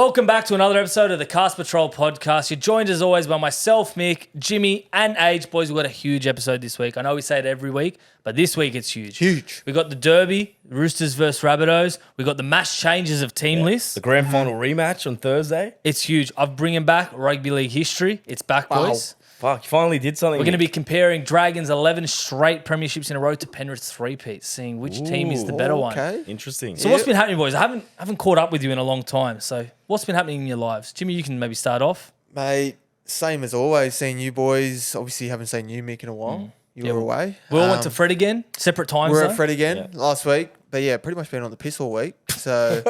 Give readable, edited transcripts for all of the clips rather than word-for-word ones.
Welcome back to another episode of the Cast Patrol podcast. You're joined as always by myself, Mick, Jimmy, and Age. Boys, we've got a huge episode this week. I know we say it every week, but this week it's huge. Huge. We got the Derby, Roosters versus Rabbitohs. We got the mass changes of team lists. The grand final rematch on Thursday. It's huge. I'm bringing back Rugby League History. It's back, boys. Fuck, you finally did something. We're going to be comparing Dragons' 11 straight premierships in a row to Penrith's three-peats, seeing which team is the better one. Interesting. So what's been happening, boys? I haven't caught up with you in a long time. So what's been happening in your lives? Jimmy, you can maybe start off. Mate, same as always, seeing you boys. Obviously, haven't seen you, Mick, in a while. You were away. We all went to Fred again, separate times. We were at Fred again last week. But yeah, pretty much been on the piss all week. So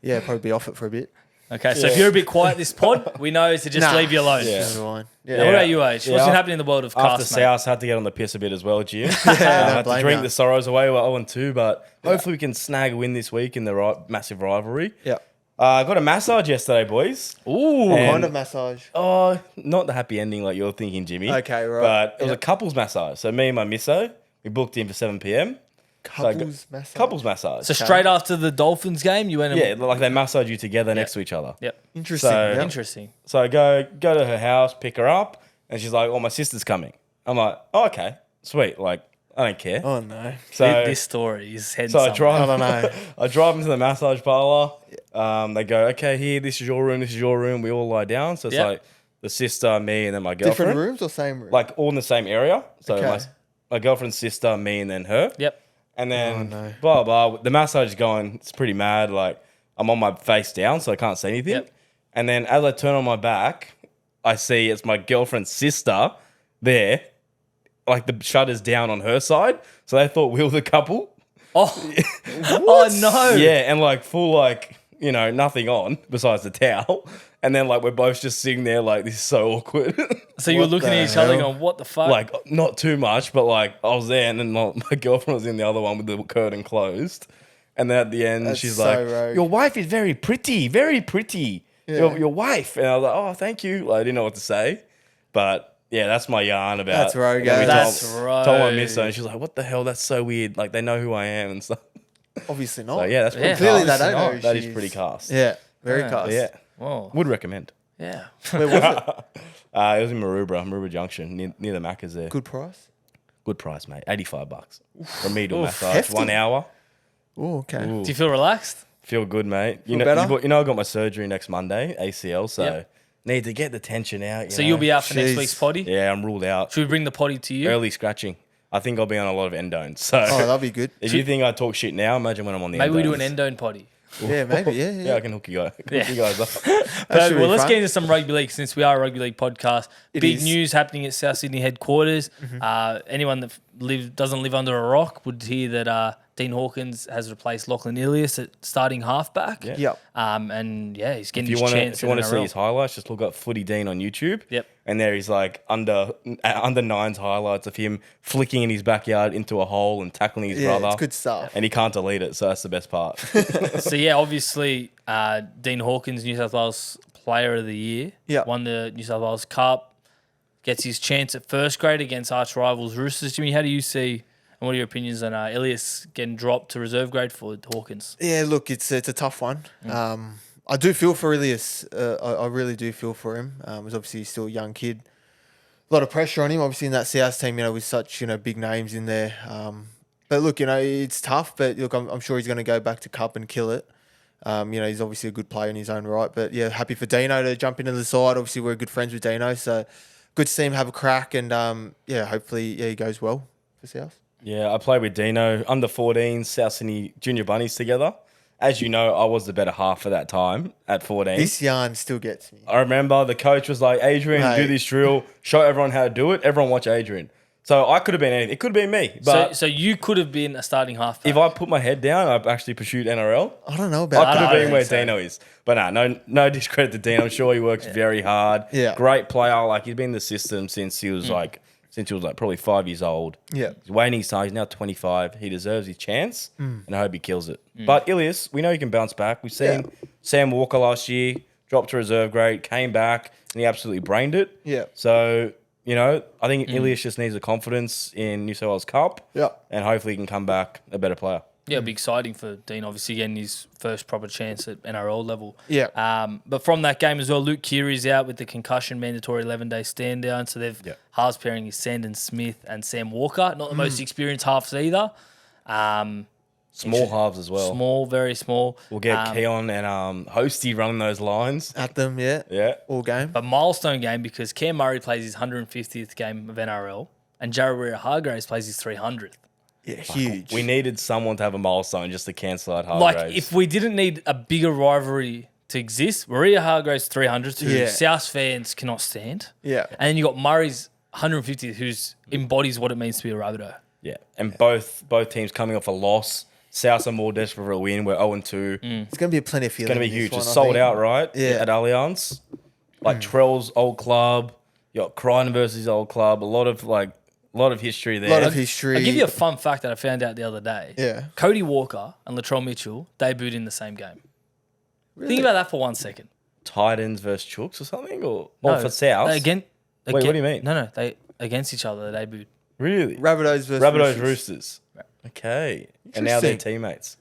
yeah, probably be off it for a bit. Okay, so if you're a bit quiet this pod, we know to just leave you alone. Never mind. What about you, Age? What's been happening in the world of After cast, South, had to get on the piss a bit as well, Jim. don't had to blame drink you. the sorrows away. We're 0-2, but hopefully we can snag a win this week in the massive rivalry. Yeah. I got a massage yesterday, boys. Ooh. And- Kind of massage. Oh, not the happy ending like you're thinking, Jimmy. Okay, right. But it was a couples massage. So me and my misso, we booked in for 7 p.m. Couples massage. Couples massage. So straight after the Dolphins game, you went and... yeah, like they massage you together next to each other. Yep. Interesting. So- yeah. Interesting. So I go to her house, pick her up, and she's like, "Oh, my sister's coming." I'm like, "Oh, okay, sweet. Like, I don't care." Oh, no. So This story is heading So I somewhere. drive. I don't know. I drive into the massage parlor. They go, "Okay, here, this is your room. This is your room." We all lie down. So it's Yep. like the sister, me, and then my girlfriend. Different rooms or same room? Like all in the same area. So Okay. my girlfriend's sister, me, and then her. Yep. And then no. blah blah. The massage is going. It's pretty mad. Like I'm on my face down, so I can't see anything. Yep. And then as I turn on my back, I see it's my girlfriend's sister there. Like the shutter's down on her side, so they thought we were the couple. Oh. Oh, no. Yeah, and like full like, you know, nothing on besides the towel. And then like we're both just sitting there like this is so awkward. So you were What looking the at each other hell? going, what the fuck? Like not too much, but like I was there and then my girlfriend was in the other one with the curtain closed. And then at the end That's she's so like, rogue. "Your wife is very pretty, very pretty. Yeah. Your wife." And I was like, "Oh, thank you." Like, I didn't know what to say. But yeah, that's my yarn about That's rogue, and then we eh? That's told my rogue. miss and she's like, "What the hell? That's so weird. Like they know who I am and stuff." Obviously not. So yeah, that's pretty Yeah. Clearly they cast. don't know. That is she's- pretty cast. Yeah. Very Yeah. cast. Yeah. Whoa. Would recommend. Yeah. Where was it? It was in Maroubra Junction, near the Macca's there. Good price? Good price, mate. $85. Remedial massage, hefty. 1 hour. Oh, okay. Ooh. Do you feel relaxed? Feel good, mate. Feel better? You know I got my surgery next Monday, ACL, so Yep. need to get the tension out. So you'll be out for next Jeez. week's potty? Yeah, I'm ruled out. Should we bring the potty to you? Early scratching. I think I'll be on a lot of endones. So Oh, that'd be good. if you think I talk shit now, imagine when I'm on the Maybe endones. we do an endone potty. Yeah, maybe. Yeah, Yeah, I can hook you guys up. But, should be well, let's fun. get into some rugby league since we are a rugby league podcast. It Big is. news happening at South Sydney headquarters. Anyone that doesn't live under a rock would hear that Dean Hawkins has replaced Lachlan Ilias at starting halfback. Yeah. Yep. And yeah, he's getting If his you chance. want to in see NRL. his highlights, just look up Footy Dean on YouTube. Yep. And there he's like under nines highlights of him flicking in his backyard into a hole and tackling his Yeah, brother. it's good stuff. And he can't delete it, so that's the best part. So yeah, obviously Dean Hawkins, New South Wales Player of the Year, Yep. won the New South Wales Cup, gets his chance at first grade against arch rivals Roosters. Jimmy, how do you see, and what are your opinions on Ilias getting dropped to reserve grade for Hawkins? Yeah, look, it's a tough one. I do feel for Ilias. I really do feel for him. He's obviously still a young kid. A lot of pressure on him, obviously, in that South team, with such, big names in there. But look, it's tough. But look, I'm sure he's going to go back to Cup and kill it. He's obviously a good player in his own right. But yeah, happy for Dino to jump into the side. Obviously, we're good friends with Dino, so good to see him have a crack. And hopefully, he goes well for South. Yeah, I played with Dino, under 14, South Sydney Junior Bunnies together. As you know, I was the better half at that time at 14. This yarn still gets me. I remember the coach was like, "Adrian, do Mate. this drill, show everyone how to do it." Everyone watch Adrian. So I could have been anything. It could have been me. But So you could have been a starting halfback. if I put my head down, I've actually pursued NRL. I don't know about I could that. have I been don't where think so. Dino is. But no discredit to Dino. I'm sure he works very hard. Yeah. Great player. Like he's been in the system since he was like probably 5 years old. Yeah. He's waiting his time. He's now 25. He deserves his chance, and I hope he kills it. But Ilias, we know he can bounce back. We've seen Sam Walker last year, dropped to reserve grade, came back, and he absolutely brained it. Yeah. So, I think Ilias just needs the confidence in New South Wales Cup. Yeah. And hopefully he can come back a better player. Yeah, it'll be exciting for Dean, obviously getting his first proper chance at NRL level. Yeah. But from that game as well, Luke Keary's out with the concussion mandatory 11-day stand down. So they've halves pairing is Sandon Smith and Sam Walker. Not the most experienced halves either. Small halves as well. Small, very small. We'll get Keon and Hosty running those lines. At them, all game. But milestone game because Cam Murray plays his 150th game of NRL and Jared Hargraves plays his 300th. Yeah, huge. We needed someone to have a milestone just to cancel out Hargraves. Like, if we didn't need a bigger rivalry to exist, Maria Hargraves 300, who South fans cannot stand. Yeah. And then you got Murray's 150, who's embodies what it means to be a Rabbitoh. Yeah, and both teams coming off a loss. South are more desperate for a win. We're 0-2. It's going to be a plenty of feeling. It's going to be huge. It's sold out, right? Yeah. At Allianz. Like Trell's old club. You got Crichton versus his old club. A lot of history there. A lot of history. I'll give you a fun fact that I found out the other day. Yeah. Cody Walker and Latrell Mitchell debuted in the same game. Really? Think about that for 1 second. Titans versus Chooks or something? Or for South? Wait, what do you mean? No, they against each other, they debuted. Really? Rabbitohs versus Roosters. Okay. And now they're teammates.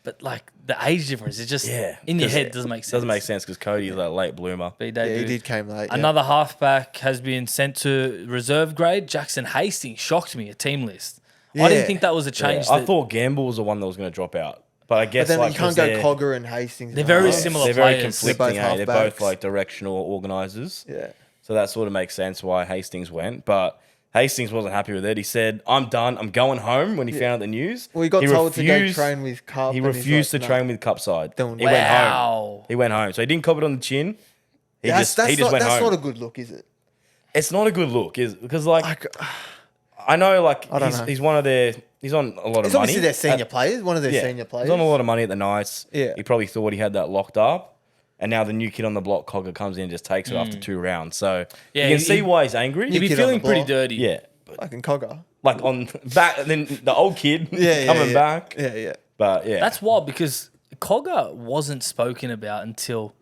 But, like, the age difference is just in your head doesn't make sense. Doesn't make sense because Cody is a late bloomer. But he did came late. Another halfback has been sent to reserve grade. Jackson Hastings shocked me, a team list. I didn't think that was a change. I thought Gamble was the one that was going to drop out. But I guess then you can't go Cogger and Hastings. They're very similar They're players. very conflicting. They're both halfbacks. like directional organisers. Yeah. So that sort of makes sense why Hastings went. But Hastings wasn't happy with it. He said, I'm done. I'm going home when he found out the news. Well, he got told to go train with Cup. He refused to train with Cup side. He Don't- went home. He went home. So he didn't cop it on the chin. He just went home. That's not a good look, is it? It's not a good look, is because I know he's one of their. He's on a lot of It's money. obviously their senior players. One of their senior players. He's on a lot of money at the Knights. Yeah. He probably thought he had that locked up. And now the new kid on the block, Cogger, comes in and just takes it after 2 rounds. So you can see why he's angry. He'd be kid on feeling the pretty block. dirty. Yeah. Fucking Cogger. Like on back, then the old kid coming back. Yeah. But yeah. That's wild because Cogger wasn't spoken about until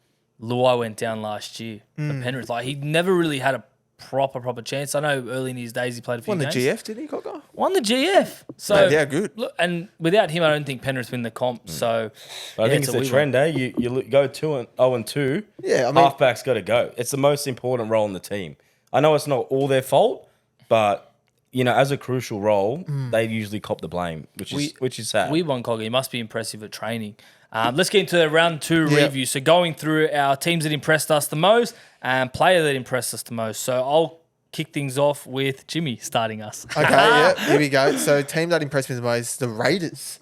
Luai went down last year for Penrith. Like, he never really had a proper chance. I know early in his days he played a few Won the games. GF, did he, Cogger? Won the GF. So Mate, yeah, good. Look, and without him, I don't think Penrith win the comp. So I think it's a trend, eh? You go 0-2. Yeah, I mean, halfback's got to go. It's the most important role in the team. I know it's not all their fault, but as a crucial role, they usually cop the blame, which is sad. We won Cogger. He must be impressive at training. Let's get into the round 2 review. So going through our teams that impressed us the most and player that impressed us the most. So I'll kick things off with Jimmy starting us. Okay, here we go. So team that impressed me the most, the Raiders.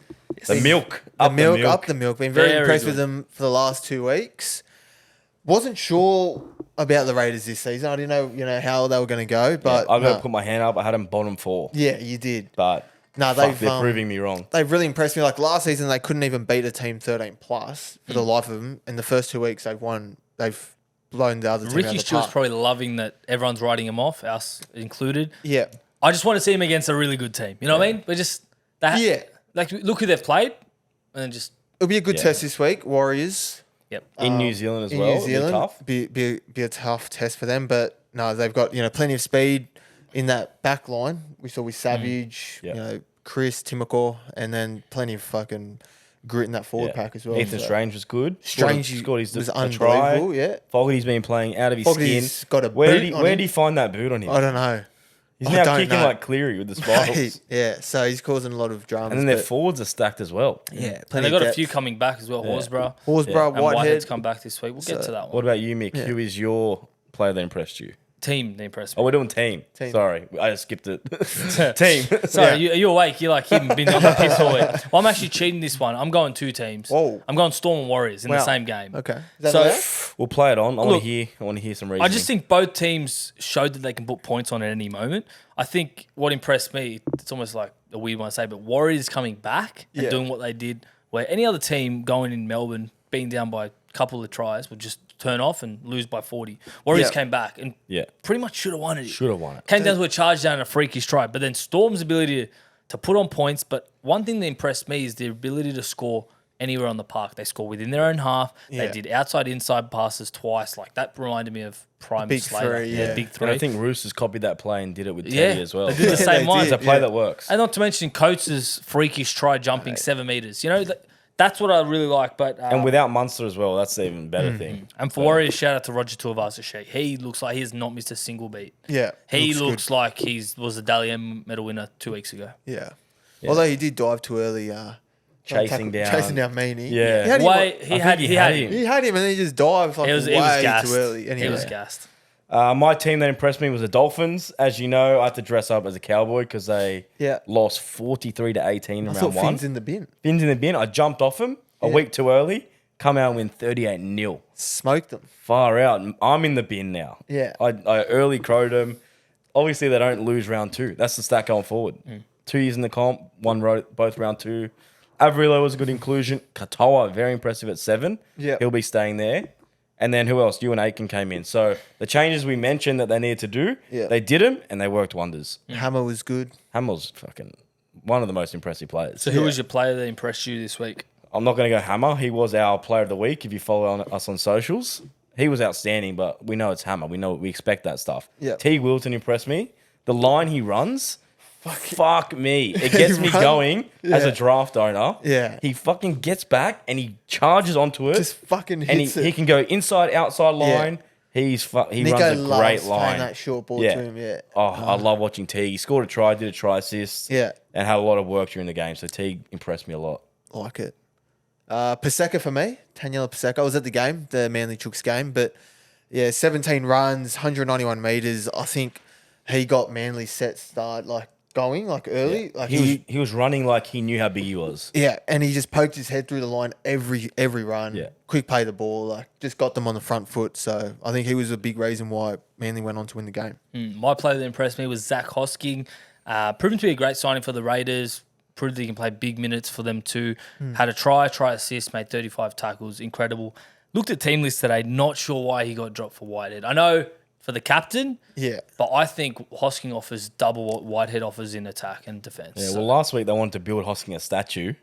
The milk. Up the milk. Been very impressed with them for the last 2 weeks. Wasn't sure about the Raiders this season. I didn't know, how they were going to go. But I'm going to put my hand up. I had them bottom 4. Yeah, you did. But they're proving me wrong. They've really impressed me. Like last season, they couldn't even beat a team 13 plus for the life of them. In the first 2 weeks, they've won. They've blown the other team Ricky out of the Stewart's park. probably loving that everyone's writing him off, us included. Yeah. I just want to see him against a really good team. You know what I mean? But just like look who they've played, and then just It'll be a good test this week. Warriors. yep. In New Zealand as In well. New Zealand, Tough. be a tough test for them. But no, they've got plenty of speed in that back line. We saw with Savage, Chris, Timoko, and then plenty of fucking grit in that forward pack as well. Ethan So Strange was good. Strange scored his was a unbelievable. try. Yeah, Fogarty's been playing out of his Fogarty's skin. got a Where boot on did him. he find that boot on him? I don't know. He's I now don't kicking know. like Cleary with the spirals. Yeah, so he's causing a lot of drama. And then their forwards are stacked as well. yeah, And plenty they got of a few depth. coming back as well. Horsburgh. Horsburgh, And Whitehead's Whitehead. come back this week. We'll get to that one. What about you, Mick? Yeah. Who is your player that impressed you? Team, they impressed Oh, me. we're doing team. Team. Sorry, I just skipped it. Team. Sorry, you're awake. You're like him, been on the piss all week. Well, I'm actually cheating this one. I'm going 2 teams. Whoa. I'm going Storm and Warriors in the Wow. same game. Okay. Is that So allowed? We'll play it on. I Look, want to hear some reasoning. I just think both teams showed that they can put points on at any moment. I think what impressed me, it's almost like a weird one to say, but Warriors coming back and Yeah. doing what they did, where any other team going in Melbourne, being down by a couple of tries, would just turn off and lose by 40. Warriors Yeah. came back and pretty much should have won it. should have won it. Came down to a charge down and a freakish try. But then Storm's ability to put on points. But one thing that impressed me is their ability to score anywhere on the park. They score within their own half. Yeah. They did outside-inside passes twice. Like, that reminded me of prime big Slater. three, yeah. Big And three. I think Roosters copied that play and did it with Yeah, Teddy as well. they did the same they one. It's a did. play Yeah. that works. And not to mention Coates' freakish try jumping 7 meters. You know, that's what I really like. But And without Munster as well, that's the even better thing. and for Warriors, shout out to Roger Tuivasa-Sheck. He looks like he has not missed a single beat. Yeah. He good. looks like he was a Dally M medal winner 2 weeks ago. Yeah. Although he did dive too early. Chasing down Meany. Yeah. He had him, He had him. he had him and then he just dived like It was way gassed. too early. Anyway. He was gassed. My team that impressed me was the Dolphins. As you know, I had to dress up as a cowboy because they Yeah. lost 43-18 in I round thought one. Finn's in the bin. Fins in the bin. I jumped off them a week too early. Come out and win 38-0. Smoked them. Far out. I'm in the bin now. Yeah. I early crowed them. Obviously, they don't lose round two. That's the stat going forward. 2 years in the comp, both round two. Averillo was a good inclusion. Katoa, very impressive at 7. Yeah. He'll be staying there. And then who else? You and Aiken came in. So the changes we mentioned that they needed to do, they did them and they worked wonders. Hammer was good. Hamill's fucking one of the most impressive players. So who was your player that impressed you this week? I'm not going to go Hammer. He was our player of the week if you follow us on socials. He was outstanding, but we know it's Hammer. We expect that stuff. Yeah. T. Wilton impressed me. The line he runs, fuck me. It gets me run- going as Yeah. a draft owner. Yeah. He fucking gets back and he charges onto it. Just fucking and hits it. he can go inside, outside line. He Nico runs a loves great playing line. that short ball Yeah. to him, yeah. Oh, I love watching Teague. He scored a try, did a try assist. Yeah. And had a lot of work during the game. So Teague impressed me a lot. Like it. Paseka for me. Taniela Paseka. I was at the game, the Manly Chooks game, but yeah, 17 runs, 191 metres. I think he got Manly set start going early. Like He was running like he knew how big he was. yeah, and he just poked his head through the line every run. Yeah. Quick play the ball, just got them on the front foot. So I think he was a big reason why Manly went on to win the game. My player that impressed me was Zach Hosking. Proven to be a great signing for the Raiders. Proved that he can play big minutes for them too. Had a try assist, made 35 tackles. Incredible. Looked at team list today. Not sure why he got dropped for Whitehead. I know for the captain, Yeah. but I think Hosking offers double what Whitehead offers in attack and defence. Yeah, well, last week they wanted to build Hosking a statue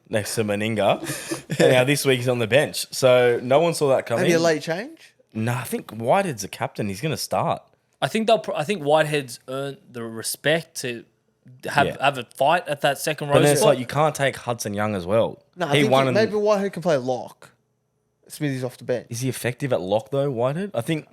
next to Meninga. And now this week he's on the bench. So no one saw that coming. Maybe a late change? No, I think Whitehead's a captain. He's going to start. I think Whitehead's earned the respect to have a fight at that second row But then it's spot. like you can't take Hudson Young as well. No, he I think won. maybe Whitehead can play lock. Smithy's off the bench. Is he effective at lock though, Whitehead? I think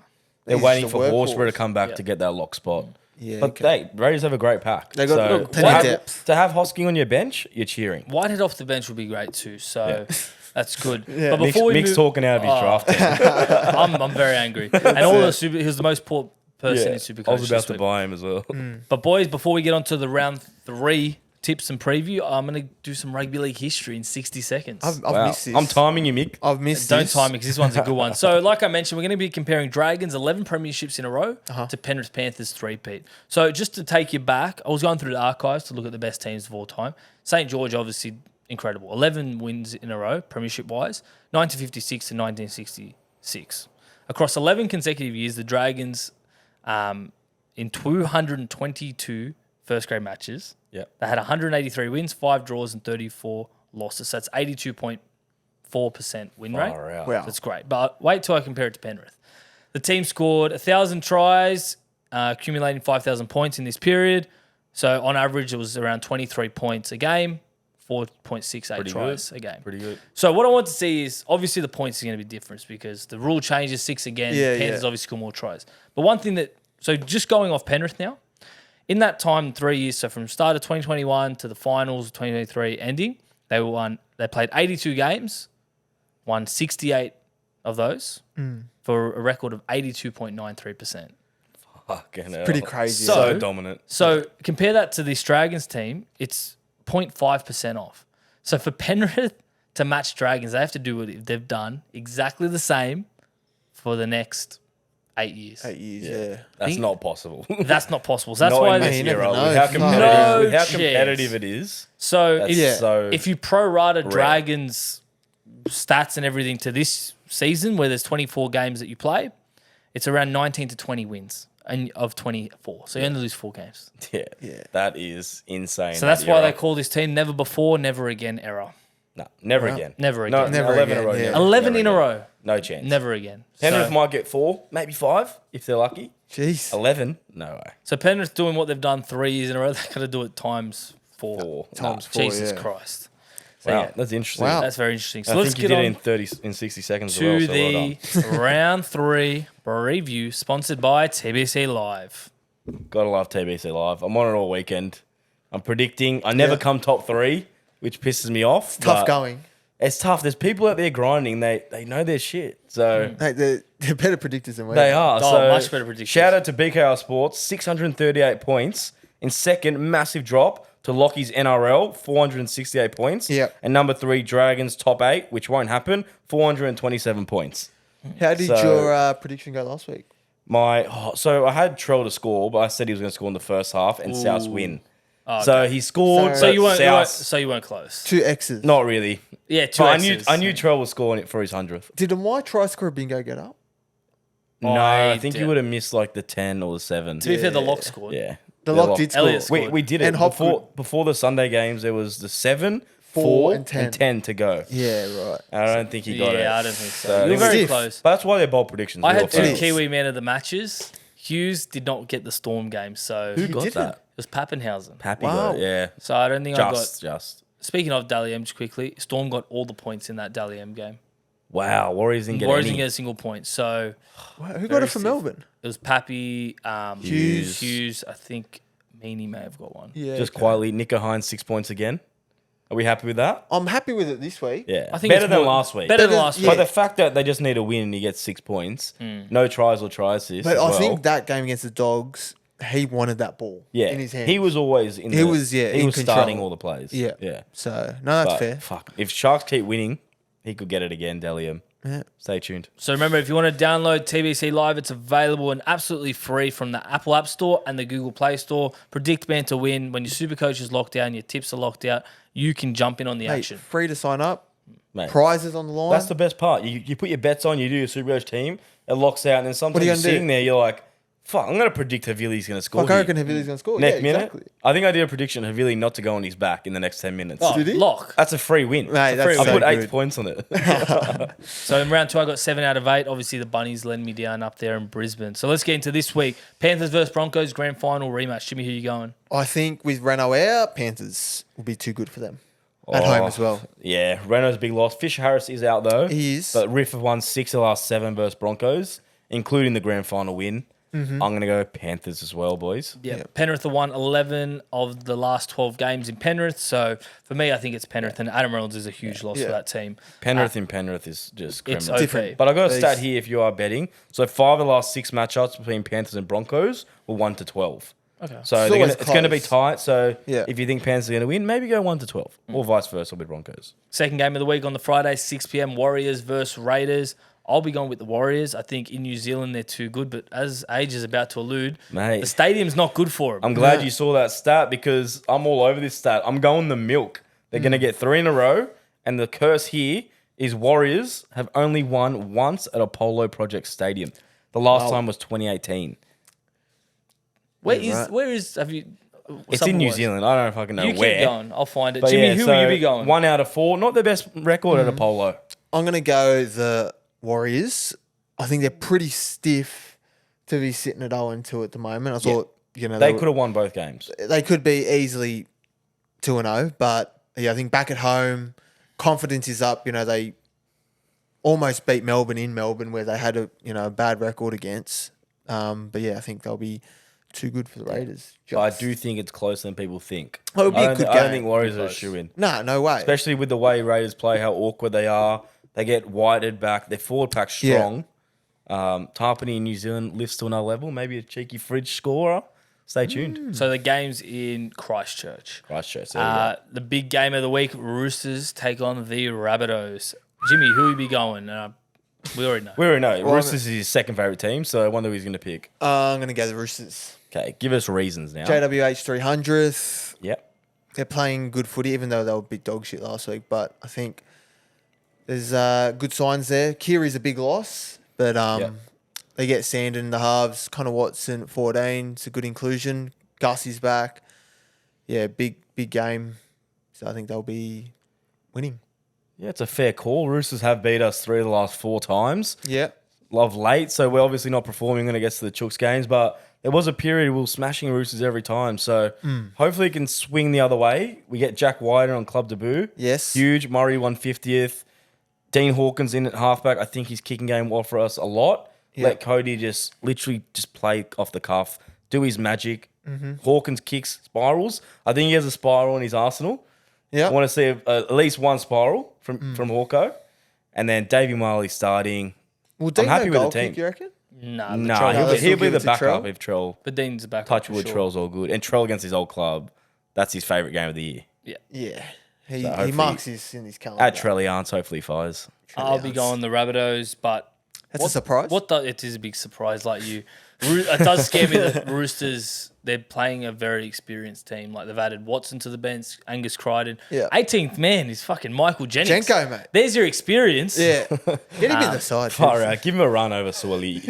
they're He's waiting just a for Horsburgh to workhorse. come back to get that lock spot. Yeah, But Raiders have a great pack. They got so plenty of depth. to have Hosking on your bench, you're cheering. Whitehead off the bench would be great too. So that's good. Yeah. But before we Mick's move, talking out of his draft team. I'm very angry. And all the he was the most poor person in SuperCoach. I was about this to week. buy him as well. But boys, before we get on to the round 3 tips and preview, I'm going to do some rugby league history in 60 seconds. I've Wow. missed this. I'm timing you, Mick. I've missed Don't this. time me because this one's a good one. So, like I mentioned, we're going to be comparing Dragons' 11 premierships in a row to Penrith Panthers' 3-peat. So, just to take you back, I was going through the archives to look at the best teams of all time. St. George, obviously, incredible. 11 wins in a row, premiership-wise, 1956 to 1966. Across 11 consecutive years, the Dragons, in 222 first-grade matches, Yep. they had 183 wins, 5 draws, and 34 losses. So, that's 82.4% win rate. Far out. Wow. That's great. But wait till I compare it to Penrith. The team scored 1,000 tries, accumulating 5,000 points in this period. So on average, it was around 23 points a game, 4.68 Pretty tries good. a game. Pretty good. So what I want to see is, obviously the points are going to be different because the rule changes 6 again. Yeah, Panthers yeah. obviously score more tries. But one thing so just going off Penrith now, in that time, 3 years, so from start of 2021 to the finals of 2023 ending, they played 82 games, won 68 of those for a record of 82.93%. Fucking hell. Pretty crazy. So dominant. So compare that to this Dragons team, it's 0.5% off. So for Penrith to match Dragons, they have to do what they've done exactly the same for the next 8 years. 8 years, yeah. That's not possible. That's not possible. So that's Not why. in this you never era. know. With how No competitive, with how chance. competitive it is. So That's if, so if you prorata rare. Dragons stats and everything to this season, where there's 24 games that you play, it's around 19 to 20 wins of 24. So you only lose 4 games. Yeah. That is insane. So that's why era. they call this team never before, never again era. No, never Wow. again. Never No, again. Never 11 in a row. again, yeah. never. 11 Never in a again. row. No chance. Never again. Penrith So, might get 4, maybe 5 if they're lucky. Jeez. 11, no way. so Penrith doing what they've done 3 years in a row. They've got to do it times 4. 4 Times Nah. 4, Jesus yeah. Christ. So, Wow, yeah, that's interesting. Wow. that's very interesting. So I let's think you get did on it in 60 seconds as to well. So well the done. round 3 preview sponsored by TBC Live. Gotta love TBC Live. I'm on it all weekend. I'm predicting. I never Yeah. come top 3, which pisses me off. Tough but going. It's tough. There's people out there grinding. They know their shit. So Hey, they're better predictors than we they are. Oh, So much better predictors. Shout out to BKR Sports, 638 points. In second, massive drop to Lockie's NRL, 468 points. Yep. And number 3, Dragons top 8, which won't happen, 427 points. How did So- your prediction go last week? So I had Trell to score, but I said he was going to score in the first half and South win. Oh, So okay. he scored. So So but you weren't, South, so you weren't close. 2 X's. not really. Yeah, 2 But X's. I knew Trell was scoring it for his 100th. Did my Tryscorer bingo get up? No, I I think did. you would have missed like the 10 or the 7. To be fair, the lock scored. Yeah. The lock did score. Elliot scored. We did it And Hop before the Sunday games. There was the 7, 4, 4, and and 10. 10 to go. Yeah, right. And I don't think he got it. Yeah, I don't think so. So You were it was very stiff. close. But that's why they're bold predictions. I real had 2 fans. is. Kiwi men of the matches. Hughes did not get the Storm game, so Who it got didn't? that? was Pappenhausen. Pappy Wow. got it, yeah. So I don't think I got. Just. Speaking of Dally M, just quickly, Storm got all the points in that Dally M game. Wow, Warriors didn't get Warriors any. didn't get a single point. So Wow, who got Very it for stiff. Melbourne? it was Pappy, Hughes. Hughes. I think Meany may have got one. Yeah. Just okay. quietly, Nico Hines 6 points again. Are we happy with that? I'm happy with it this week. Yeah. I think better it's than more- last week. Better than Better- last yeah. week. But the fact that they just need a win and he gets 6 points, no tries or try assists. But as I well. think that game against the Dogs, he wanted that ball in his hand. he was always in. He was, yeah, he in was starting control. all the plays. Yeah. yeah. So, no, that's But fair. fuck, if Sharks keep winning, he could get it again. Delium. Yeah. Stay tuned. So remember, if you want to download TBC Live, it's available and absolutely free from the Apple App Store and the Google Play Store. Predict, banter, win. When your SuperCoach is locked down, your tips are locked out, you can jump in on the Hey, action. free to sign up. Mate, Prizes on the line. that's the best part. You put your bets on, you do your SuperCoach team, it locks out, and then sometimes are you you're gonna do? sitting there, you're like, fuck, I'm going to predict Havili's going to score. Like, I here. reckon Havili's going to score. Next Yeah, minute, exactly. I think I did a prediction Havili not to go on his back in the next 10 minutes. Oh, Did he? lock. That's a free win. Mate, that's I so put 8 good. points on it. So in round 2, I got 7 out of 8. Obviously, the Bunnies letting me down up there in Brisbane. So let's get into this week. Panthers versus Broncos, grand final rematch. Jimmy, who you going? I think with Renault out, Panthers will be too good for them. At home as well. Yeah, Renault's a big loss. Fisher Harris is out though. He is. But Riff have won 6 of the last 7 versus Broncos, including the grand final win. I'm going to go Panthers as well, boys. Yeah, Yep. Penrith have won 11 of the last 12 games in Penrith. So for me, I think it's Penrith, and Adam Reynolds is a huge loss Yeah. for that team. Penrith in Penrith is just It's criminal. different. But I got a These- stat here if you are betting. So 5 of the last 6 matchups between Panthers and Broncos were 1-12. Okay. So It's they're always it's going to be close. tight. So Yeah. if you think Panthers are going to win, maybe go 1-12, or vice versa with Broncos. Second game of the week on the Friday, 6 p.m. Warriors versus Raiders. I'll be going with the Warriors. I think in New Zealand they're too good, but as age is about to allude, Mate. the stadium's not good for them. I'm glad Yeah. you saw that stat because I'm all over this stat. I'm going the milk. They're going to get 3 in a row, and the curse here is Warriors have only won once at Apollo Project Stadium. The last time was 2018. Where Yeah, is have you? It's in New Zealand. I don't know if I can know You where. keep going. I'll find it. But Jimmy, yeah, who so will you be going? 1 out of 4. Not the best record at Apollo. I'm going to go the Warriors. I think they're pretty stiff to be sitting at 0-2 at the moment. I thought, They could have won both games. they could be easily 2-0, but yeah, I think back at home, confidence is up. They almost beat Melbourne in Melbourne, where they had a bad record against. But yeah, I think they'll be too good for the Raiders. I do think it's closer than people think. Oh, it'll be I a don't good thi- I don't game. think Warriors are a Close. shoe-in. No way. Especially with the way Raiders play, how awkward they are. They get Whitehead back. Their forward pack's strong. Tarpany in New Zealand lifts to another level. Maybe a cheeky fridge scorer. Stay tuned. So the game's in Christchurch. Christchurch. There you go. The big game of the week: Roosters take on the Rabbitohs. Jimmy, who will you be going? We already know. We already know. Well, Roosters is his second favourite team, so I wonder who he's going to pick. I'm going to go the Roosters. Okay, give us reasons now. JWH 300th. Yep. They're playing good footy, even though they were big dog shit last week. But I think there's good signs there. Kiri's a big loss, but Yep. they get Sandon in the halves. Connor Watson at 14. It's a good inclusion. Gussie's back. Yeah, big game. So I think they'll be winning. Yeah, it's a fair call. Roosters have beat us 3 of the last 4 times. Yeah. Love late, so we're obviously not performing when it gets to the Chooks games, but there was a period we were smashing Roosters every time. So hopefully it can swing the other way. We get Jack Wider on club debut. Yes. Huge. Murray 150th. Dean Hawkins in at halfback. I think his kicking game will offer us a lot. Yeah. Let Cody just literally just play off the cuff, do his magic. Hawkins kicks spirals. I think he has a spiral in his arsenal. Yeah. I want to see at least one spiral from Hawko. And then Davey Marley starting. Well, Dean happy with the goal team. kick, you reckon? Nah, Nah, Trell- he'll be give the it to backup Trell? if Trell. but Dean's back. Touchwood, Trell's all good. And Trell against his old club, that's his favourite game of the year. Yeah. He hopefully- marks his in his calendar. At Trelliance, hopefully he fires. I'll be going the Rabbitohs, but That's a surprise. It is a big surprise. Like you, it does scare me that Roosters, they're playing a very experienced team. Like they've added Watson to the bench, Angus Crichton. Yeah. 18th man is fucking Michael Jennings. Jenko, mate. There's your experience. Yeah. Get him in the side. Far out. Give him a run over Swilly.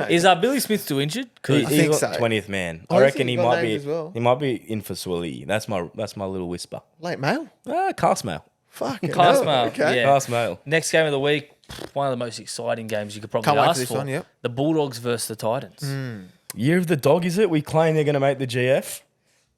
Is Billy Smith still injured? 'Cause I think He's so. 20th man. Oh, I is reckon he? he Got might named be. as well. He might be in for Swilly. That's my little whisper. Late mail. Cast mail. Fuck. Cast mail, Okay. yeah. Cast mail. next game of the week, one of the most exciting games you could probably Can't wait for ask this for. one, yep. The Bulldogs versus the Titans. Year of the dog, is it? We claim they're going to make the GF.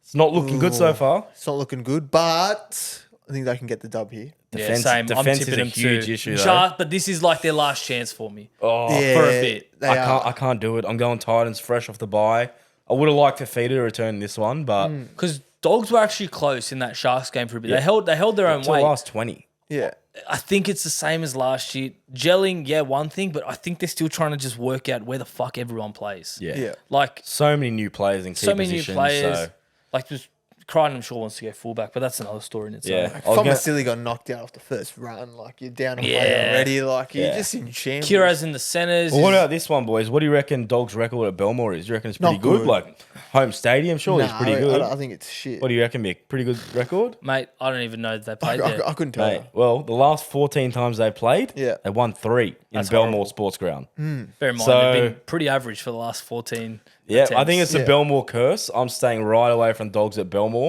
It's not looking good so far. It's not looking good, but I think they can get the dub here. Defense, yeah, same. defense I'm is tipping a them huge too. issue, though. But this is like their last chance for me. Oh, for a bit. They I are. can't do it. I'm going Titans fresh off the bye. I would have liked Fafita to return this one, but Because Dogs were actually close in that Sharks game for a bit. They held their own till the weight. last 20. Yeah. I think it's the same as last year. Gelling, yeah, one thing, but I think they're still trying to just work out where the fuck everyone plays. Yeah. Yeah. Like So many new players in key so many new positions. players. So, Like just Crichton, I'm sure wants to go fullback, but that's another story in itself. yeah. If I was I'm gonna- silly got knocked out off the first run, like you're down and play Yeah. already, like you're Yeah. just in shambles. Kira's in the centres. Well, what about this one, boys? What do you reckon Dog's record at Belmore is? Do you reckon it's pretty Not good? good. Like home stadium, surely it's pretty good. I think it's shit. What do you reckon, Mick? Pretty good record? Mate, I don't even know that they I, played there. I couldn't tell Mate, you. well, the last 14 times they played, Yeah. they won 3 in That's Belmore horrible. Sports Ground. Bear in mind, So- they've been pretty average for the last 14 Yeah, I attempts. think it's a Yeah. Belmore curse. I'm staying right away from Dogs at Belmore.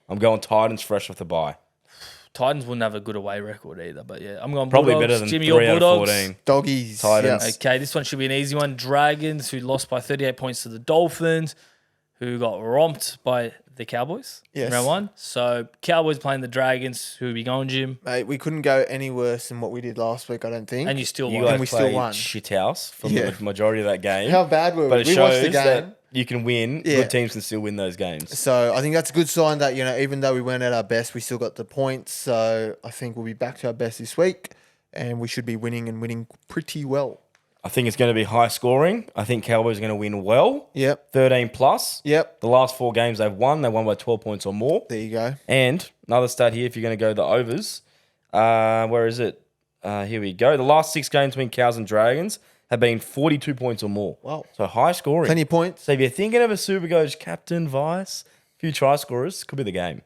I'm going Titans fresh off the bye. Titans wouldn't have a good away record either, but yeah, I'm going Probably Bulldogs. better than Jimmy, 3 your out of Bulldogs. 14. Doggies. Titans. Yeah. Okay, this one should be an easy one. Dragons, who lost by 38 points to the Dolphins, who got romped by the Cowboys in Yes. round one. So Cowboys playing the Dragons, who will be going, Jim, Mate, we couldn't go any worse than what we did last week, I don't think. and you still You won. guys we still played won. shithouse for Yeah. the majority of that game. How bad were we? But it We watched the shows game. that you can win. Yeah. Good teams can still win those games. So I think that's a good sign that, even though we weren't at our best, we still got the points. So I think we'll be back to our best this week and we should be winning and winning pretty well. I think it's going to be high scoring. I think Cowboys are going to win well. Yep. 13 plus. Yep. The last 4 games they've won by 12 points or more. There you go. And another stat here, if you're going to go the overs, where is it? Here we go. The last 6 games between Cows and Dragons have been 42 points or more. Wow. So high scoring. Plenty of points. So if you're thinking of a Supercoach captain, vice, a few try scorers, could be the game.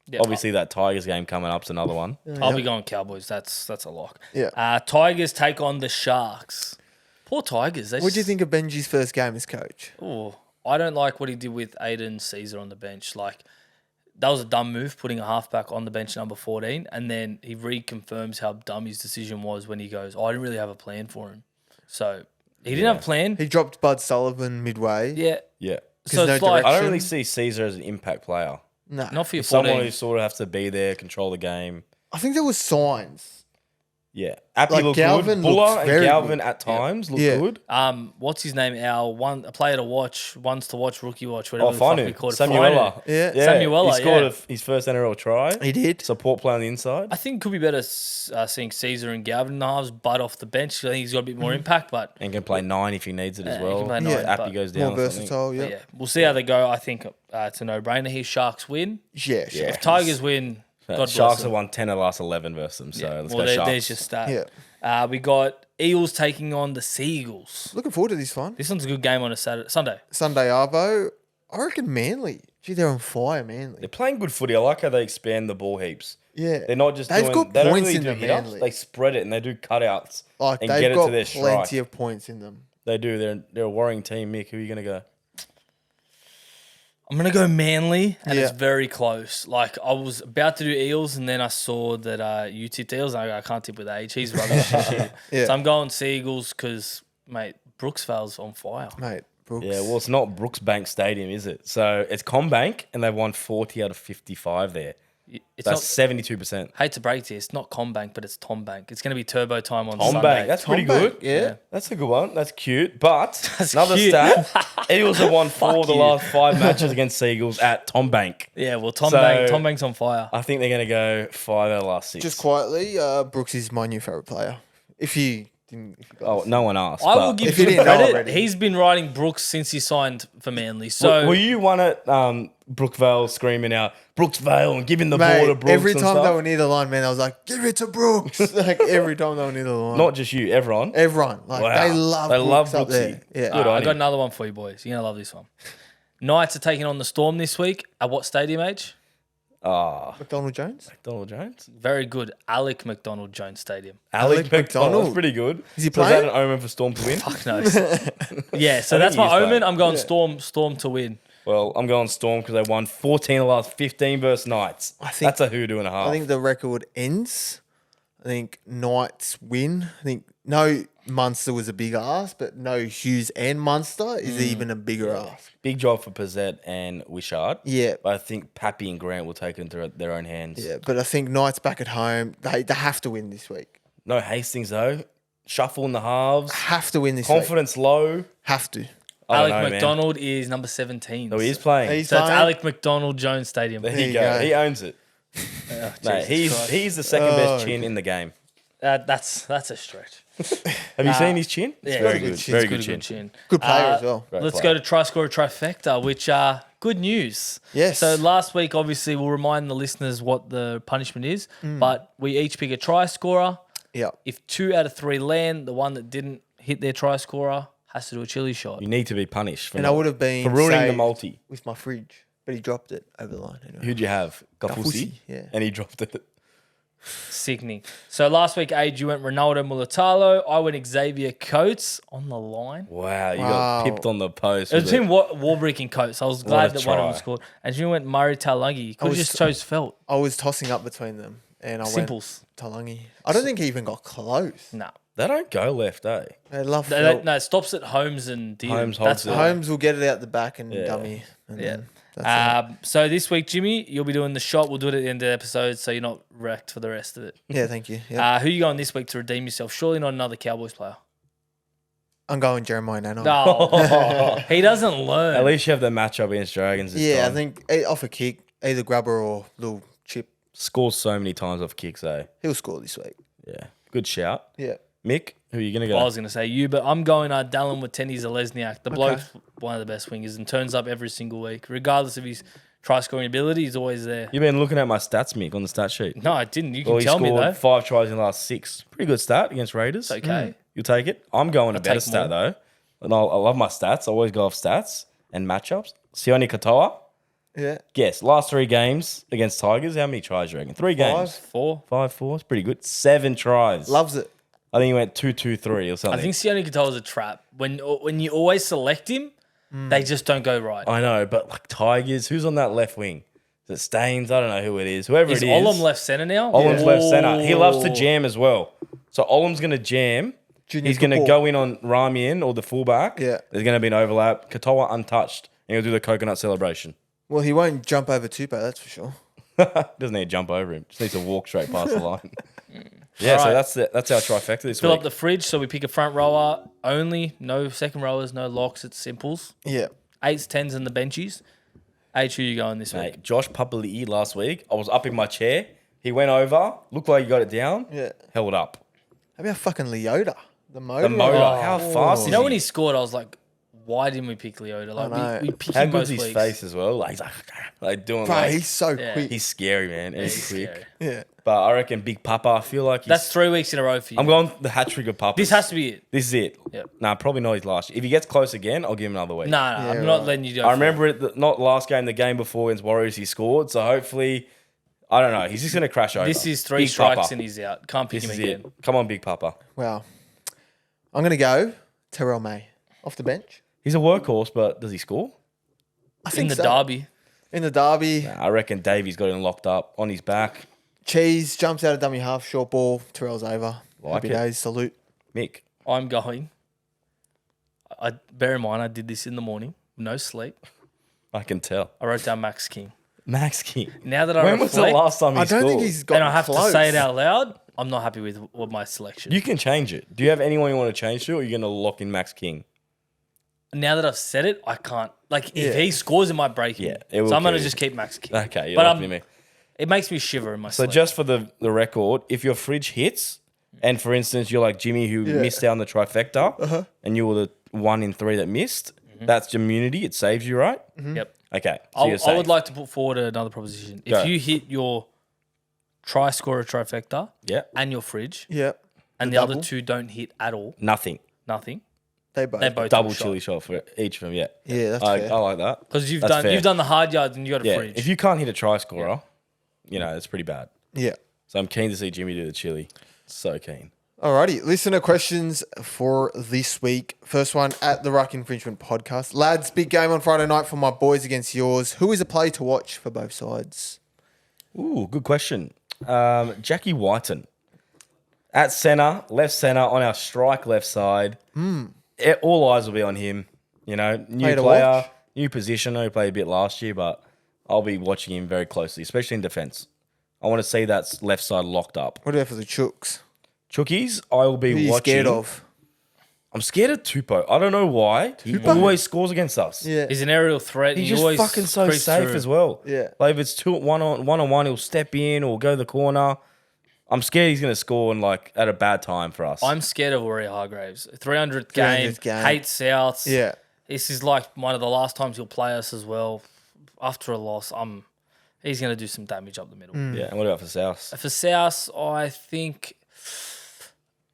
Yeah, Obviously, that Tigers game coming up is another one. I'll be going Cowboys. That's a lock. Yeah. Tigers take on the Sharks. Poor Tigers. What do you think of Benji's first game as coach? Oh, I don't like what he did with Aiden Caesar on the bench. Like, that was a dumb move, putting a halfback on the bench number 14, and then he reconfirms how dumb his decision was when he goes, I didn't really have a plan for him. So, he didn't have a plan. He dropped Bud Sullivan midway. Yeah. Yeah. So no it's like, I don't Action. really see Caesar as an impact player. No. not for your Someone 14. who sort of has to be there, control the game. I think there was signs. Yeah. Appy Like, looked Galvin good. Buller looks and very Galvin good. at times look Yeah. good. What's his name? A player to watch, ones to watch, rookie watch, whatever Oh, the fuck we Finu. called it. Samuela. Finu. Yeah. Samuela, He scored yeah. his first NRL try. He did. Support play on the inside. I think it could be better seeing Caesar and Galvin in the halves, Butt off the bench. I think he's got a bit more impact, but And can play 9 if he needs it as he well. can play If 9, Appy but- goes down. More or something. versatile, but yeah. yeah, we'll see how they go. I think it's a no-brainer here. Sharks win. Yeah, sure. If Tigers win, God bless Sharks them. have won 10 of the last 11 versus them. So let's well, go Sharks. there's your stat. Yeah. We got Eels taking on the Seagulls. Looking forward to this one. This one's a good game on a Sunday. Sunday Arvo. I reckon Manly. Gee, they're on fire, Manly. They're playing good footy. I like how they expand the ball heaps. Yeah. They're not just They've doing. got They don't points really in do them, hit-ups. Manly. They spread it and they do cutouts Like, and they've get it got to their strike. plenty of points in them. They do. They're a worrying team. Mick, who are you going to go? I'm going to go Manly, and it's Yeah. very close. Like, I was about to do Eels, and then I saw that you tipped Eels. And I can't tip with H. He's rubbish this year. Yeah. So I'm going Seagulls because, mate, Brooksvale's on fire. Mate, Brooks. Yeah, well, it's not Brooksbank Stadium, is it? So it's Combank, and they've won 40 out of 55 there. It's That's not. 72%. Hate to break this, it's not Combank, but it's Tombank. It's going to be turbo time on Combank, Sunday. that's pretty Combank, good. yeah. That's a good one. That's cute. But That's another cute. stat, Eagles have won 4 of the you. last 5 matches against Seagulls at Tombank. Yeah, well, So- Tombank's on fire. I think they're going to go 5 out of the last 6. Just quietly, Brooks is my new favourite player. If you got Oh, this. no one asked. I will but- give If you him didn't know credit. already. He's been riding Brooks since he signed for Manly. So Were you one at Brookvale screaming out, Brooksvale, and giving the ball to Mate, Brooks every and time stuff? they were near the line, man, I was like, give it to Brooks. Like, every time they were near the line. Not just you, everyone. Everyone. Like, Wow. they love They Brooks love up Brooksy. there. Yeah. Good on I got him. another one for you boys. You're going to love this one. Knights are taking on the Storm this week. At what stadium, H? McDonald Jones? Donald Jones? Very good. Alec McDonald Jones Stadium. Alec McDonald. McDonald. That's pretty good. Is he Was that playing? an omen for Storm to win? Fuck knows. Yeah, so I that's think my he is omen. playing. I'm going Storm to win. Well, I'm going Storm because they won 14 of the last 15 versus Knights. I think- That's a hoodoo and a half. I think the record ends. I think Knights win. I think no Munster was a big ass, but no Hughes and Munster is even a bigger ass. Big job for Pizzette and Wishart. Yeah. But I think Pappy and Grant will take it into their own hands. Yeah, but I think Knights back at home, they have to win this week. No Hastings, though. Shuffle in the halves. Have to win this week. Confidence low. Have to. I don't Alec know, man. McDonald is number 17. No, he is playing. He's So it's playing. Alec McDonald Jones Stadium. There There you you go. go. He owns it. Mate, Jesus Christ. he's the second best chin in the game. That's a stretch. Have you seen his chin? It's Yeah, very good good. chin. Very Good, good chin. Good player as well. Great Let's player. go to Tryscorer Tryfecta, which good news. Yes. So last week, obviously, we'll remind the listeners what the punishment is, but we each pick a try scorer. Yeah. If 2 out of 3 land, the one that didn't hit their try scorer has to do a Chilli shot. You need to be punished for, And I would have been for ruining the saved multi. with my fridge, but he dropped it over the line. Anyway. Who'd you have? Gafusi? Gafusi, yeah. And he dropped it. Sickening. So last week, Age, you went Ronaldo Mulatalo. I went Xavier Coates on the line. Wow, you Wow. got pipped on the post. It was with it. between Warbrick and Coates. I was glad a that one of them try. scored. And you went Murray Talangi. You could have was- just chose Felt. I was tossing up between them, and I Simples. went Talangi. I don't think he even got close. No. They don't go left, eh? They love No, it stops at Holmes and Dean. Holmes That's holds it. why. Holmes will get it out the back and Yeah. dummy. And Yeah. then that's it. So this week, Jimmy, you'll be doing the shot. We'll do it at the end of the episode so you're not wrecked for the rest of it. Yeah, thank you. Yeah. Who you going this week to redeem yourself? Surely not another Cowboys player. I'm going Jeremiah Nano. No. He doesn't learn. At least you have the matchup against Dragons this Yeah, time. I think off a kick, either grubber or little chip, Scores so many times off kicks, eh? he'll score this week. Yeah. Good shout. Yeah. Mick, who are you going to I go? was going to say you, but I'm going Dallin with Tenny Zalesniak. The bloke, Okay. one of the best wingers, and turns up every single week. Regardless of his try scoring ability, he's always there. You've been looking at my stats, Mick, on the stat sheet. No, I didn't. You can Well, he tell me, scored though. 5 tries in the last 6. Pretty good stat against Raiders. It's okay. You'll take it. I'm going a better take stat, more. though. And I love my stats. I always go off stats and matchups. Sione Katoa. Yeah. Guess, last 3 games against Tigers, how many tries do you reckon? 3 games. 4. 5-4. It's pretty good. 7 tries. Loves it. I think he went 2-2-3 or something. I think Sione Katoa's a trap. When you always select him, they just don't go right. I know, but like Tigers, who's on that left wing? Is it Staines? I don't know who it is. Whoever Is it is. Olam left centre now? Olam's left centre. He loves to Oh. jam as well. So Olam's going to jam. Junior He's going to football. go in on Ramian or the fullback. Yeah. There's going to be an overlap. Katoa untouched. And he'll do the coconut celebration. Well, he won't jump over Tupo, that's for sure. Doesn't need to jump over him. Just needs to walk straight past the line. Yeah, so Alright. that's our trifecta this Fill week. up the fridge, so we pick a front rower only. No second rowers, no locks. It's simples. Yeah. 8s, 10s, and the benchies. H, who you going this week? Mate, Josh Papali'i last week, I was up in my chair. He went over, looked like he got it down, Yeah. held up. How about fucking Leota? The motor. The motor, Oh. how fast is You know he? when he scored, I was like, why didn't we pick Leota? know. Like we pick How him good's most his weeks. face as well? Like, he's like doing Bro, like, he's so Yeah. quick. he's scary, man. And he's quick. Scary. Yeah. But I reckon Big Papa, I feel like he's, That's 3 weeks in a row for you. I'm going the hat trick of Papa. This has to be it. This is it. Yep. Nah, probably not his last. If he gets close again, I'll give him another week. No, Yeah, I'm not right. letting you go. I remember it, not last game, the game before against Warriors, he scored. So hopefully, I don't know. He's just going to crash over. This is 3 Big strikes Papa. and he's out. Can't pick This him is again. it. Come on, Big Papa. Wow. I'm going to go Terrell May off the bench. He's a workhorse, but does he score? I In think the so. derby. In the derby, Nah, I reckon Davey's got him locked up on his back. Cheese jumps out of dummy half, short ball, Terrell's over. Like Happy it. days, salute. Mick. I'm going. I bear in mind, I did this in the morning. No sleep. I can tell. I wrote down Max King. Max King. Now that I When was the reflect, last time he I don't scored? think he's got and I have close. to say it out loud, I'm not happy with my selection. You can change it. Do you have anyone you want to change to, or are you going to lock in Max King? Now that I've said it, I can't. Like, Yeah. if he scores, it might break him. Yeah, it will So I'm going to kill you. just keep Max King. Okay, you're But locking me. it makes me shiver in my So sleep. just for the record, if your fridge hits, and for instance, you're like Jimmy who missed out on the trifecta, and you were the 1 in 3 that missed, that's immunity. It saves you, right? Yep. Okay. So you're I safe. would like to put forward another proposition. Go. If you hit your Tryscorer Tryfecta Yeah. and your fridge, Yeah. and the other two don't hit at all, Nothing. nothing, They both. they both Double have a shot. chili shot for each of them. Yeah. Yeah, that's I fair. like that. Because you've That's fair. done the hard yards and you got a Yeah. fridge. If you can't hit a try scorer, you know it's pretty bad. Yeah. So I'm keen to see Jimmy do the chili. So keen. Alrighty, listener questions for this week. First one at the Ruck Infringement Podcast. Lads, big game on Friday night for my boys against yours. Who is a play to watch for both sides? Ooh, good question. Jackie Whiten. At centre, left centre, on our strike left side. All eyes will be on him. You know, new Play to player, watch. new position. I know he played a bit last year, but I'll be watching him very closely, especially in defence. I want to see that left side locked up. What about for the Chooks? Chookies, I will be Who are you watching. scared of? I'm scared of Tupou. I don't know why. He always scores against us. Yeah. He's an aerial threat. He's He just always fucking so creeps safe through. as well. Yeah. Like if it's one on one, he'll step in or go to the corner. I'm scared he's going to score and like at a bad time for us. I'm scared of Warrior Hargraves. 300th game, 300th game. hates Souths. Yeah. This is like one of the last times he'll play us as well. After a loss, he's going to do some damage up the middle. Yeah. And what about for South? For South, I think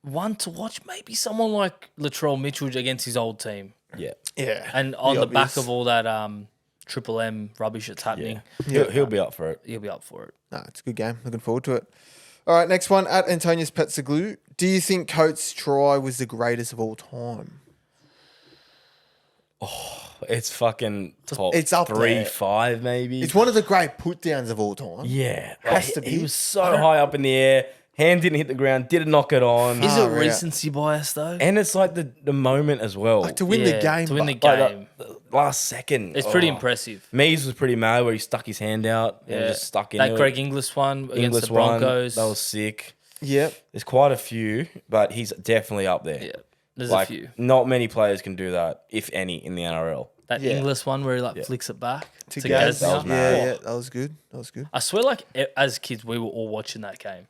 one to watch, maybe someone like Latrell Mitchell against his old team. Yeah. Yeah. And on the back obvious. of all that Triple M rubbish that's happening, He'll be up for it. he'll be up for it. No, it's a good game. Looking forward to it. All right, next one at Antonius Petzoglou. Do you think Coates' try was the greatest of all time? It's fucking top It's up 3, there. 5 maybe. It's one of the great put downs of all time. yeah. Has to be. He was so high up in the air. Hand didn't hit the ground. Didn't knock it on. Is it yeah. recency bias though? And it's like the moment as well. Like to win the game. To win the but- game. The last second. It's pretty impressive. Mees was pretty mad where he stuck his hand out and just stuck in that Greg Inglis one against English the Broncos. One, that was sick. Yep. There's quite a few, but he's definitely up there. yeah, there's Like, a few. not many players can do that, if any, in the NRL. That Yeah. Inglis one where he flicks it back To to Gaz. Gaz. That was mad. Yeah, that was good. That was good. I swear, like as kids, we were all watching that game.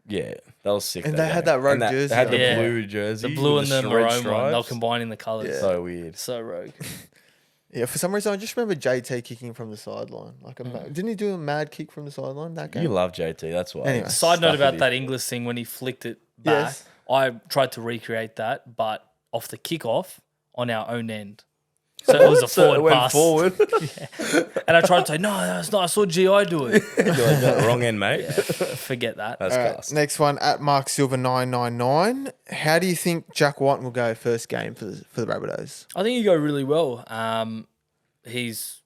Yeah, that was sick. And they had that rogue And jersey They had the on. Yeah. blue jersey. The blue and with the red maroon one. They were stripes. combining the colours. So weird. So rogue. Yeah, for some reason, I just remember JT kicking from the sideline. Like, didn't he do a mad kick from the sideline that game? You love JT, that's why. Anyway. Side note Stuck about with that Inglis thing when he flicked it back. Yes. I tried to recreate that, but off the kickoff on our own end. So it was a So it forward went pass. forward. And I tried to say, no, that's not. I saw GI do it. You're like, "No, wrong end, mate. Forget that. That's All right, class. next one at Mark Silver 999. How do you think Jack White will go first game for the Rabbitohs? I think he go really well. He's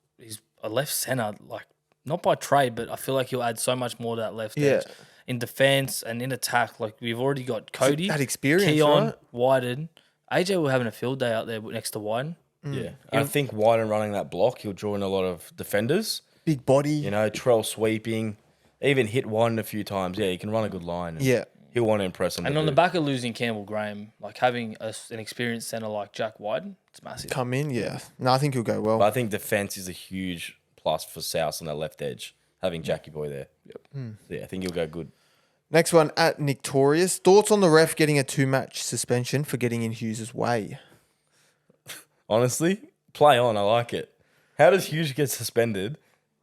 a left centre, like not by trade, but I feel like he'll add so much more to that left Yeah. edge. In defence and in attack, like we've already got Cody, that experience, Keon, right? Wyden. AJ were having a field day out there next to Wyden. Yeah. I think Wyden running that block, he'll draw in a lot of defenders. Big body. You know, Trell sweeping, even hit Wyden a few times. Yeah, he can run a good line. and Yeah. He'll want to impress them. And on the back of losing Campbell Graham, like having an experienced centre like Jack Wyden, it's massive. Come in, yeah. No, I think he'll go well. But I think defence is a huge plus for South on that left edge, having Jackie Boy there. Yep. So yeah, I think he'll go good. Next one at Nictorious. Thoughts on the ref getting a 2-match suspension for getting in Hughes' way? Honestly, play on. I like it. How does Hughes get suspended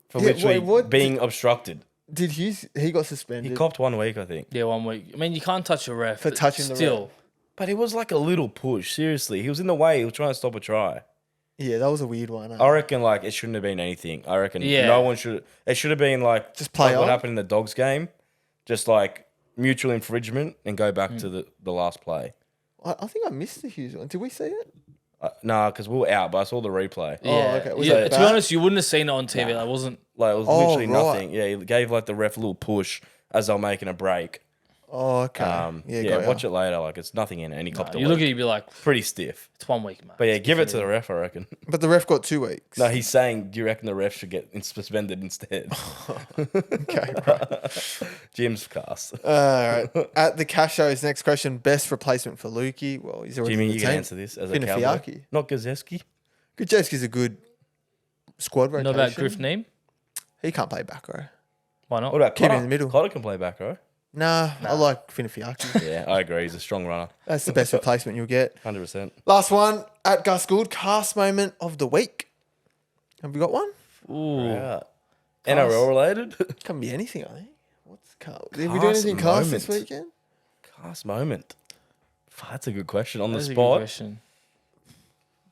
for Yeah, literally wait, what? being obstructed? Did Hughes? He got suspended. He copped 1 week, I think. Yeah, 1 week. I mean, you can't touch a ref For but touching the still. ref. But it was like a little push. Seriously, he was in the way. He was trying to stop a try. Yeah, that was a weird one. I reckon like it shouldn't have been anything. I reckon Yeah. no one should. It should have been like Just play like what on? happened in the Dogs game, just like mutual infringement and go back to the last play. I think I missed the Hughes one. Did we see it? Nah, because we were out, but I saw the replay. Yeah. okay. Was Yeah, it to be bad? honest, you wouldn't have seen it on TV. That wasn't. Like, it was Oh, literally right. nothing. Yeah, he gave like the ref a little push as they were making a break. Oh, okay. Yeah, got watch ya. it later. Like, it's nothing in it. And he copped a You look at it, week. you'd be like, Pretty stiff. it's 1 week, mate. But yeah, give it to the ref, I reckon. But the ref got 2 weeks. No, he's saying, do you reckon the ref should get suspended instead? Okay, right. Jim's cast. All right. At the cash shows, next question: best replacement for Lukey? Well, he's already Jimmy, in the you team. can answer this as a Finifiaki. cowboy. Not Gazeski. Gajewski's a good squad rotation. Know about Griff Neem? He can't play back row. Why not? What about Keep him Cotter? in the middle. Cotter can play back row. Nah, I like Finifiaki. Yeah, I agree. He's a strong runner. That's the best replacement you'll get. 100%. Last one at Gus Gould, cast moment of the week. Have we got one? Ooh. Yeah. NRL related? Can be anything, I think. What's cast? Did we do Cast anything cast this moment. weekend? Cast moment. That's a good question. On That's the a good spot. question.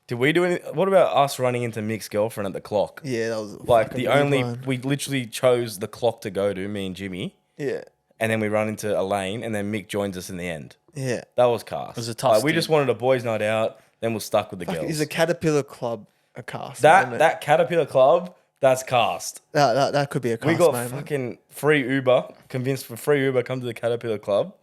Did we do any? What about us running into Mick's girlfriend at the clock? Yeah, that was Like fucking the big only, one. we literally chose the clock to go to, me and Jimmy, Yeah, and then we run into a lane, and then Mick joins us in the end. yeah. That was cast. It was a tough Like, we stint. just wanted a boys' night out, then we're stuck with the girls. Is the Caterpillar Club a cast? isn't it? that Caterpillar Club, that's cast. that could be a cast We got moment. fucking free Uber, convinced for free Uber, come to the Caterpillar Club.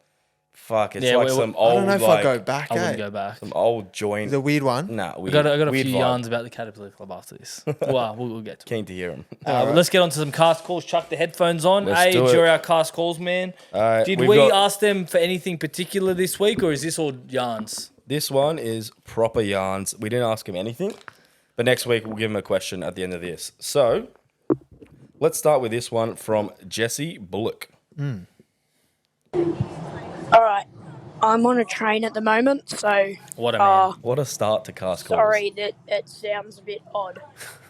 Fuck, it's Yeah, like we- some I old, don't know if like, I go back. I wouldn't eh? go back. some old joint. It's a weird one. Nah, I got a weird few vibe. yarns about the Caterpillar Club after this. Well, we'll get to it. Keen to hear them. But let's get on to some cast calls. Chuck the headphones on. Let's Hey, do it. you're our cast calls, man. Alright, Did we've we got- ask them for anything particular this week, or is this all yarns? This one is proper yarns. We didn't ask him anything, but next week we'll give him a question at the end of this. So let's start with this one from Jesse Bullock. All right. I'm on a train at the moment, so What a man. What a start to cast calls. sorry that it sounds a bit odd.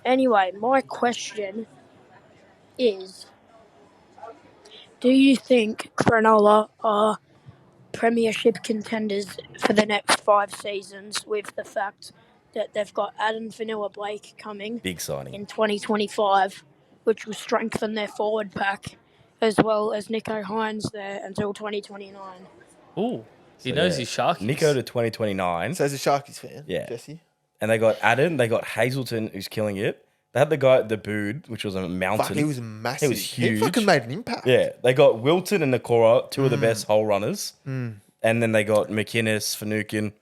Anyway, my question is, do you think Cronulla are Premiership contenders for the next 5 seasons with the fact that they've got Adam Vanilla-Blake coming Big signing. in 2025, which will strengthen their forward pack, as well as Nico Hines there until 2029? Ooh, he knows his Sharkies. Nico to 2029. So as a Sharkies fan, Yeah. Jesse. And they got Adam, they got Hazelton, who's killing it. They had the guy at the Bood, which was a mountain. Fuck, he was massive. He was huge. He fucking made an impact. Yeah, they got Wilton and Nakora, two of the best hole runners. And then they got McInnes, Finucane,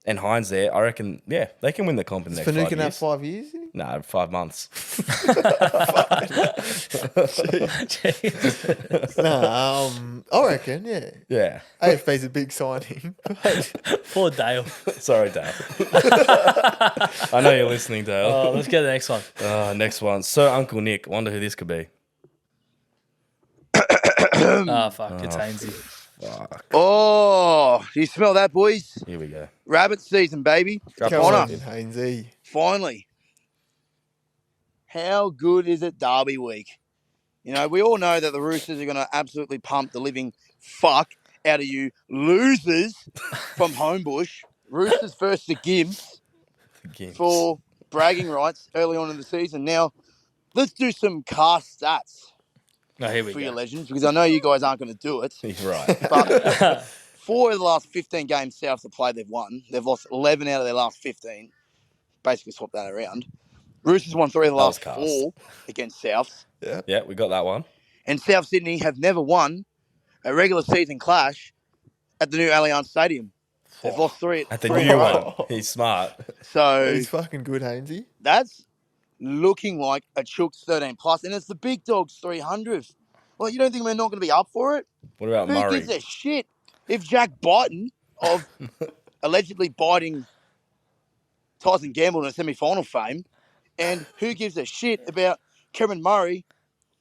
and Hines there. I reckon, yeah, they can win the comp in the next 5 Finucane years. had 5 years. No, 5 months. Nah, I reckon, yeah. Yeah. AFB's a big signing. Poor Dale. Sorry, Dale. I know you're listening, Dale. Oh, let's get the next one. Next one. So Uncle Nick. Wonder who this could be. Oh, fuck. It's Hainsey. Oh, do you smell that, boys? Here we go. Rabbit season, baby. Drop Come the on, song. Hainsey. Finally. How good is it Derby week? You know, we all know that the Roosters are going to absolutely pump the living fuck out of you losers from Homebush. Roosters versus the Gibbs for bragging rights early on in the season. Now, let's do some cast stats Oh, here we for your go. legends, because I know you guys aren't going to do it. You're right. But 4 of the last 15 games Souths have played, they've won. They've lost 11 out of their last 15. Basically swapped that around. Roosters won 3 of the That was last cast. 4 against Souths. Yeah, we got that one. And South Sydney have never won a regular season clash at the new Allianz Stadium. They've lost 3 At the three in new a row. one. He's smart. So He's fucking good, Hainsey. that's looking like a Chooks 13 plus, and it's the big dogs 300. Well, you don't think we're not going to be up for it? What about Who Murray? gives a shit if Jack Biden of allegedly biting Tyson Gamble in a semi-final fame, and who gives a shit about Cameron Murray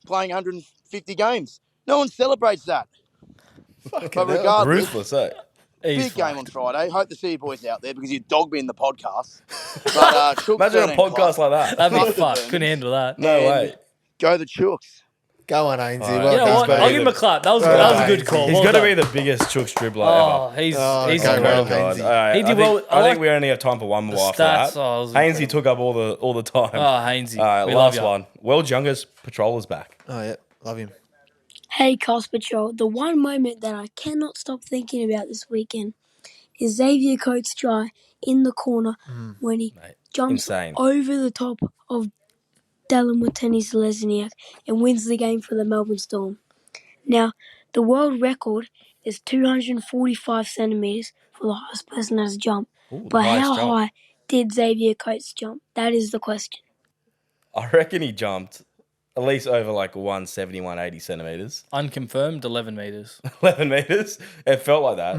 playing 150 games? No one celebrates that. But hell. regardless, Ruthless, eh? He's big game fucked. on Friday. Hope to see you boys out there because you dogged me in the podcast. But Chooks Imagine a 13 podcast plus, like that. That'd be Fuck the fucked. Burns. Couldn't handle that. No and way. Go the Chooks. Go on, Hainsey. Alright. Well You know done, what? He's I'll give him a baby. clap. That was Well a good done, call. He's Well got to done. be the biggest chooks dribbler Oh, ever. he's Oh, he's okay, incredible. well, God. Hainsey. All right, He did I well- think, I I like think we only have time for one more after stats, that. oh, it was Hainsey incredible. took up all the time. Oh, Hainsey. All right, We love last ya. one. World Youngest Patroller's back. Oh, yeah. Love him. Hey, Cast Patrol. The one moment that I cannot stop thinking about this weekend is Xavier Coates' try in the corner when he jumps insane. over the top of Dallin Watene-Selesniak and wins the game for the Melbourne Storm. Now, the world record is 245 centimetres for the highest person has jumped. Ooh, the But highest how jump. high did Xavier Coates jump? That is the question. I reckon he jumped at least over like 170, 180 centimetres. Unconfirmed, 11 meters. 11 metres. It felt like that.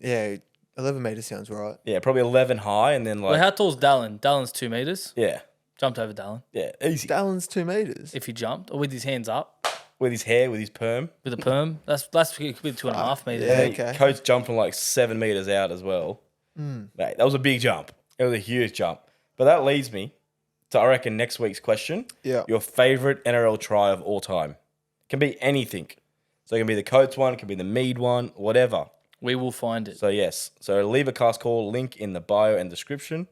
Yeah, 11 metres sounds right. Yeah, probably 11 high and then like... Well, how tall's Dallin? Dallin's 2 meters. yeah, Jumped over Dallin yeah, easy. Dallin's 2 metres. if he jumped, or with his hands up With his hair, with his perm. with a perm. That's it could be 2.5 meters. Yeah, And okay. Coach jumped from like 7 metres out as well. Mate, that was a big jump. It was a huge jump. But that leads me to, I reckon, next week's question. Yeah. Your favourite NRL try of all time. Can be anything. So it can be the Coates one, it can be the Mead one, whatever. We will find it. So yes. So leave a cast call, link in the bio and description.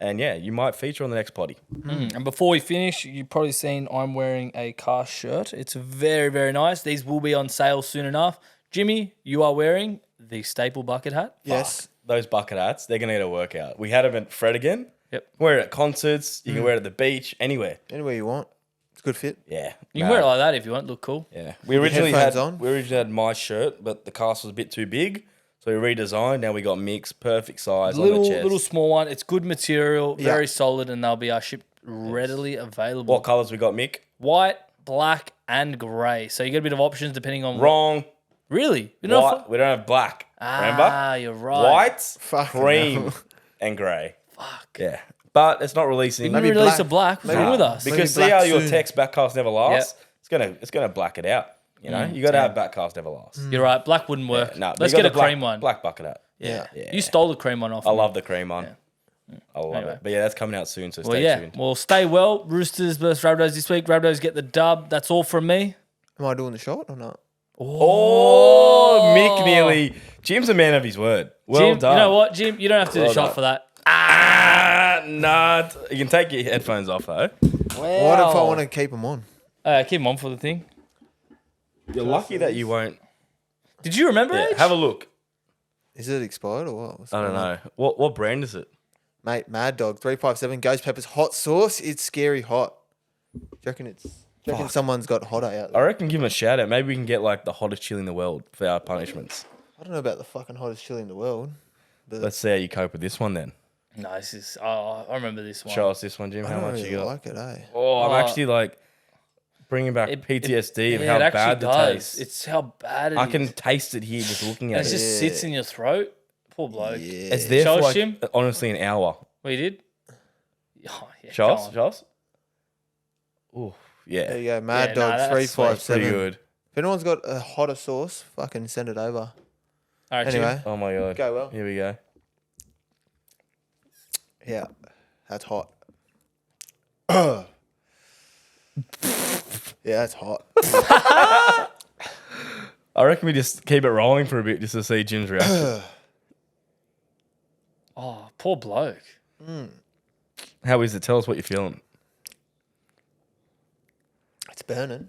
And yeah, you might feature on the next potty. And before we finish, you've probably seen I'm wearing a cast shirt. It's very, very nice. These will be on sale soon enough. Jimmy, you are wearing the staple bucket hat. Yes. Those bucket hats, they're going to need a workout. We had them at Fred again. Yep. Wear it at concerts. You can wear it at the beach, anywhere. Anywhere you want. It's a good fit. Yeah. You can wear it like that if you want. Look cool. Yeah. We originally headphones had on? my shirt, but the cast was a bit too big. So we redesigned. Now we got Mick's perfect size on the chest. Little small one. It's good material, very solid, and they'll be shipped readily available. What colours we got, Mick? White, black, and grey. So you get a bit of options depending on Wrong. Really? You know White. We don't have black. Remember? You're right. White, Fucking cream, hell. and grey. Fuck. Yeah. But it's not releasing. We Maybe can release black. a black. Maybe Bring with us. Maybe Because see black how your soon. text backcast never lasts? It's gonna black it out. You know? You gotta have backcast never last. You're right. Black wouldn't work. No, but Let's you got get a the black, cream one. Black bucket hat. Yeah. Yeah. You stole the cream one off. I me. love the cream one. I love Anyway. it. But yeah, that's coming out soon, so Well, stay yeah. tuned. Well, stay well. Roosters versus Rabbitohs this week. Rabbitohs get the dub. That's all from me. Am I doing the shot or not? Oh, Mick nearly. Jim's a man of his word. Well Jim, done. you know what, Jim? You don't have to do Well the shot done. for that. Nah. You can take your headphones off, though. What if I want to keep them on? Keep him on for the thing. You're lucky that you won't. Did you remember Yeah, H? have a look. Is it expired or what? What's I don't going on? know. What brand is it? Mate, Mad Dog 357 Ghost Peppers hot sauce. It's scary hot. Do you reckon someone's got hotter out I there? reckon give him a shout out. Maybe we can get like the hottest chili in the world for our punishments. I don't know about the fucking hottest chili in the world. But Let's see how you cope with this one then. No, this is. Oh, I remember this one. Show us this one, Jim. I How don't much really you got? like it, eh? Oh, I'm actually like bringing back PTSD of how bad the taste. It's how bad it is. I can taste it here just looking And at it it. just sits in your throat. Poor bloke. Yeah. It's there Show for us, like, Jim. honestly an hour. What you did? Oh, yeah, Show go us, on. show us. Oh, There yeah. you go, Mad Yeah, Dog nah, that's Pretty 357. good. If anyone's got a hotter sauce, fucking send it over. All right, Anyway, Jim. Oh my god. go well. Here we go. Yeah, that's hot. Yeah, that's hot. I reckon we just keep it rolling for a bit just to see Jim's reaction. Oh, poor bloke. How is it? Tell us what you're feeling. It's burning.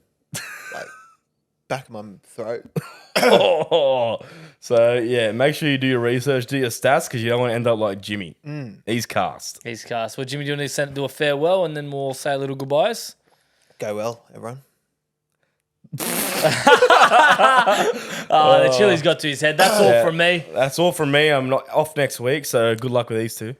Like, back of my throat. Oh, so yeah, make sure you do your research, do your stats, because you don't want to end up like Jimmy. He's cast. He's cast. Well, Jimmy, do you want to do a farewell and then we'll say a little goodbyes? Go well, everyone. The chili's got to his head. That's all from me. That's all from me. I'm not off next week, so good luck with these two.